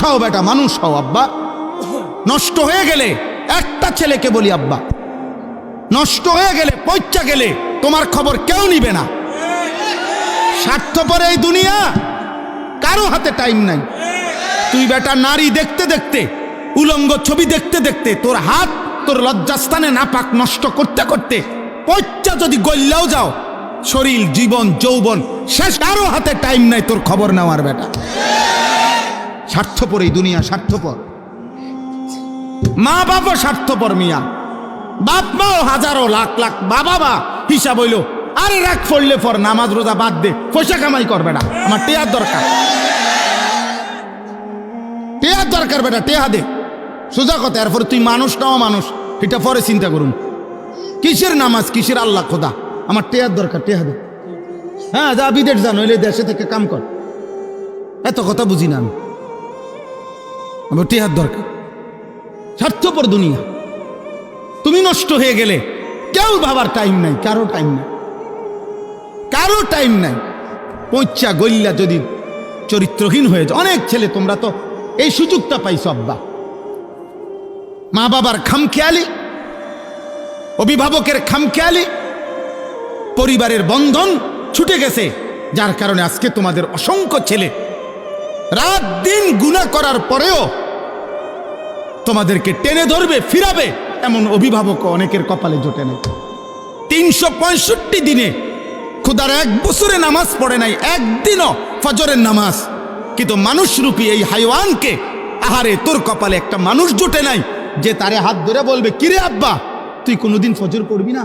হও বেটা, মানুষ হও আব্বা। নষ্ট হয়ে গেলে একটা ছেলেকে বলি আব্বা, নষ্ট হয়ে গেলে পয়চা গেলে তোমার খবর কেউ নিবে না। স্বার্থপর এই দুনিয়া, কারো হাতে টাইম নাই। তুই বেটা নারী দেখতে দেখতে, উলঙ্গ ছবি দেখতে দেখতে তোর হাত তোর লজ্জাস্থানে নাপাক নষ্ট করতে করতে পয়চা যদি গল্লাও যাও, শরীর জীবন যৌবন শেষ, কারো হাতে টাইম নাই তোর খবর নেওয়ার বেটা। স্বার্থপর এই দুনিয়া, স্বার্থপর। মা বাবা স্বার্থপর মিয়া, বাপ মাও হাজারো লাখ লাখ বাবা হিসাব হইল, আরে রাখ পড়লে পর নামাজ রোজা বাদ দে, পয়সা কামাই করবে না, আমার টেয়ার দরকার, টেয়ার দরকার বেটা, টেয়া দে, সোজা কথা। এরপরে তুই মানুষ নাও মানুষ, এটা পরে চিন্তা করুন। কিসের নামাজ, কিসের আল্লাহ খোদা, আমার টেয়ার দরকার, টেয়া দে। হ্যাঁ যা বিদেশ যা, নইলে দেশে থেকে কাম কর, এত কথা বুঝি না আমি, আমার টেয়ার দরকার। স্বার্থপর দুনিয়া। তুমি নষ্ট হয়ে গেলে কেউ ভাবার টাইম নাই, কারো টাইম নাই, কারো টাইম নাই। পয়চা গল্লা যদি চরিত্রহীন হয়ে যায়, অনেক ছেলে, তোমরা তো এই সুযোগটা পাইছো আব্বা, মা বাবার খামখেয়ালি, অভিভাবকের খামখেয়ালি, পরিবারের বন্ধন ছুটে গেছে, যার কারণে আজকে তোমাদের অসংখ্য ছেলে রাত দিন গুনাহ করার পরেও তোমাদেরকে টেনে ধরবে, ফিরাবে, এমন অভিভাবক অনেকের কপালে জোটে নাই। 365 দিনে খুদার 1 বছরে নামাজ পড়ে নাই, একদিনও ফজরের নামাজ, কিন্তু মানুষরূপী এই হাইওয়ানকে, আহারে তোর কপালে একটা মানুষ জোটে নাই যে তারে হাত ধরে বলবে, কিরে আব্বা তুই কোনোদিন ফজর পড়বি না?